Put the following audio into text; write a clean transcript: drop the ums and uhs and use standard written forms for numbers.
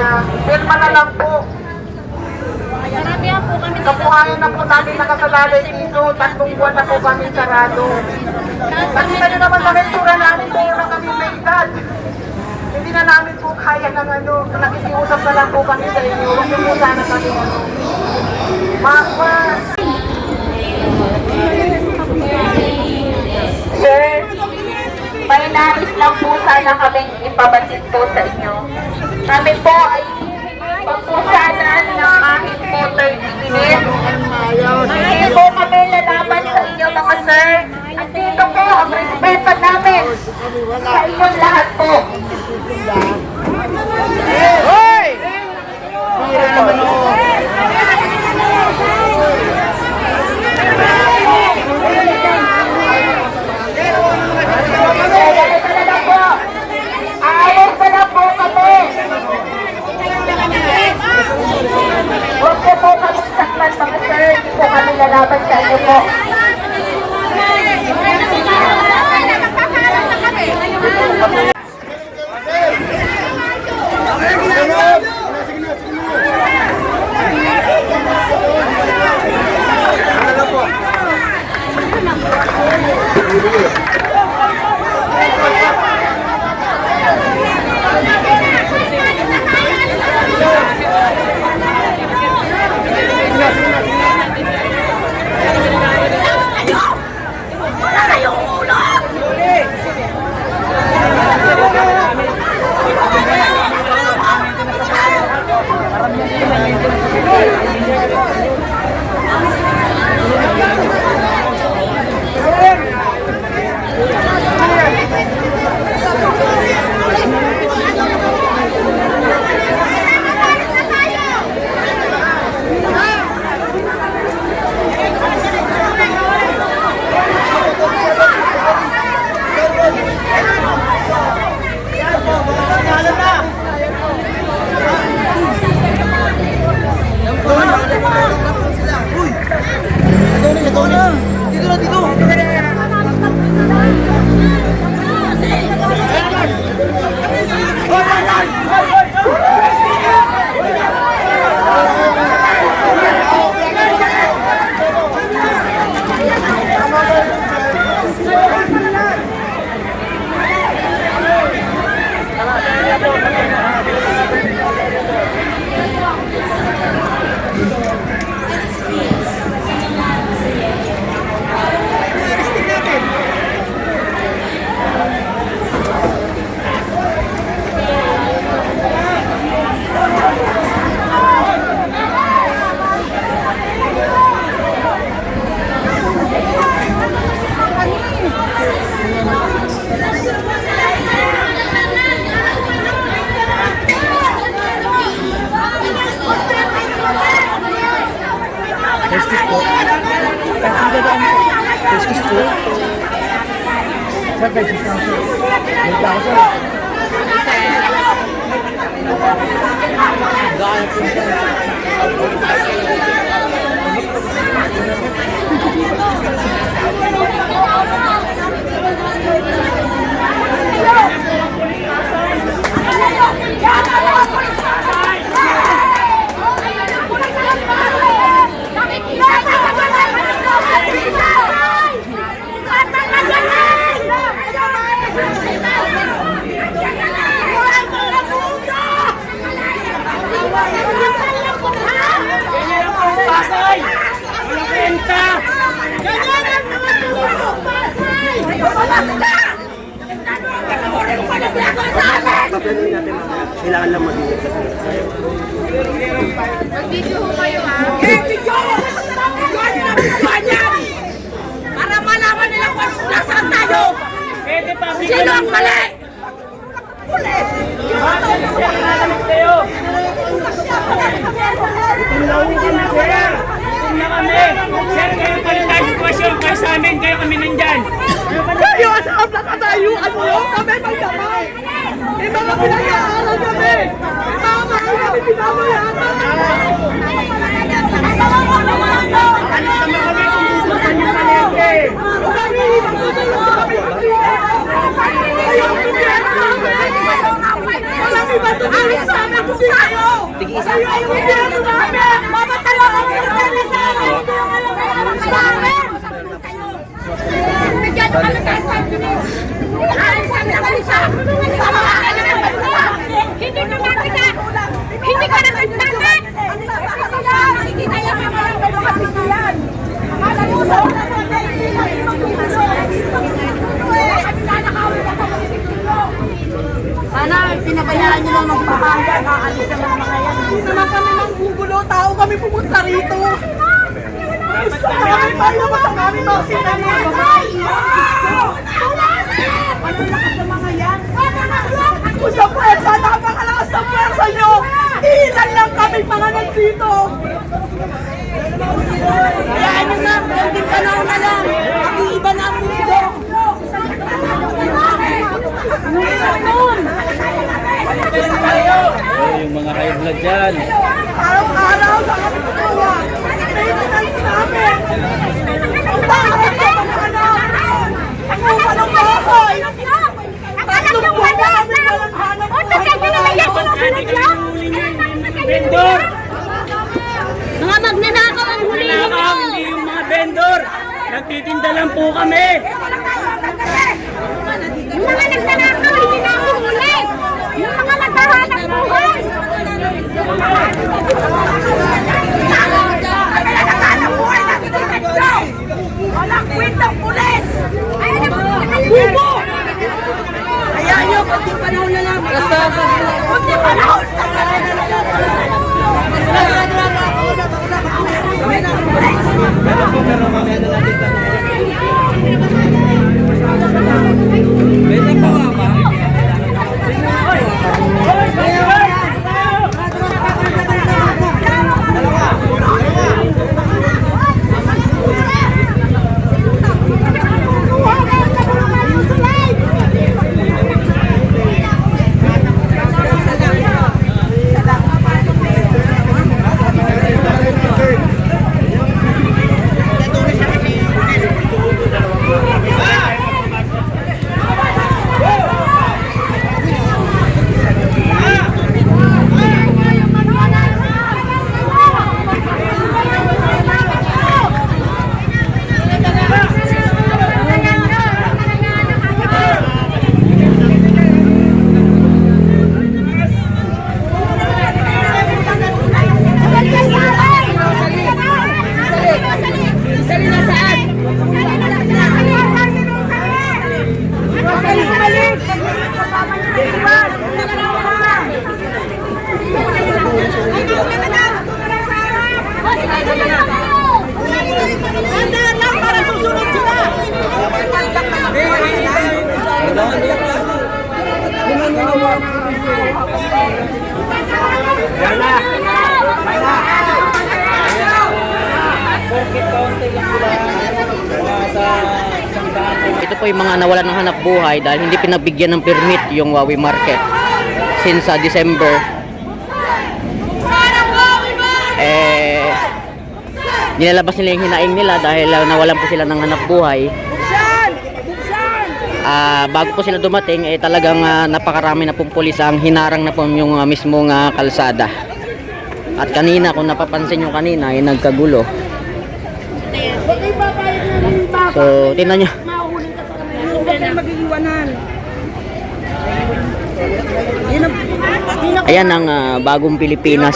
Pirma na lang po. Maramihan po kami dito. Kapuhayan na po namin nakasalalay dito. 3 buwan na po kami sarado. Nakita nyo naman sa rentura namin po na kami may edad. Hindi na namin po kaya ng ano. Nakikiusap na lang po kami sa inyo. Huwag po sana kami ano. Sir, may nais lang po sana kaming ipabatid po sa inyo. Kami po ay pagpusanan ng kahit po 30 minutes. Hindi po kami lalaban sa inyo mga sir. At dito po ang respeto namin sa inyong lahat po. Hoy! Hira naman o. Aalis na lang po kami. Huwag po kami saklan mga sir. Hindi po kami lalaban sa inyo po. Kailangan lang mag-iingat sa tayo. Mag-video ho kayo ha. Video! Para malaman nila kung anong nasaan tayo. Sino ang mali? Pulis! Sir, kayo pa rin tayo sitwasyon. Kayo sa amin, kayo kami nandyan. Kayo ang sakap na katayuan mo! Kami magdamay! May mga pinag-aaral kami! May mga mahal kami pinamayaman! Alis naman kami kung gusto sa inyo palengke. Nangihilang ko na lang sa kapitbahay! Ayaw ko niya! Walang iba ito! Tig-isa. Mamatalo ang internet sa amin. Hindi yung alam sa amin. Bigyan nyo kami kahit 5 minutes. Hindi ko makita. Hindi ko na magtanggap. Nakikita yung mga kapitiyan. Sana pinabayaan nyo lang magpahayag. Aalis naman ang mga yan. Hindi naman kami manggugulo. Tao kami pumunta rito. Gusto kami tayo masakami mga sinanay. Ano lakas ng mga yan? Kung sa pwersa, napakalakas ng pwersa nyo. Ilan lang kami mga nandito. Kayaan nyo na, konting tanaw na lang. Mag-iiba na ang mundo. Yung mga high blood dyan. Araw-araw sa kami tutuwa. Maintenance namin. Ang bakit sa mga anak. Ang walang bahay. Tatlong buwan na kami walang hanap Vendor! Mga magnanakaw ang hulihin Nanakaw, mo! hindi yung mga vendor! Nagtitinda lang po kami! Yung mga nagnanakaw, hindi na ako huli! Yung mga naghahanap buhay! Walang kwentang pulis! Bubo! Hayaan nyo, kunting panahon na lang! Kunting panahon! Ito po yung mga nawalan ng hanap buhay dahil hindi pinabigyan ng permit yung Wawi Market since December. Nilalabas nila yung hinaing nila dahil nawalan po sila ng hanap buhay. Bago po sila dumating, talagang napakarami na pong pulis ang hinarang na po yung mismong kalsada. At kanina, kung napapansin nyo kanina, ay nagkagulo. So, tingnan nyo. Ayan ang bagong Pilipinas.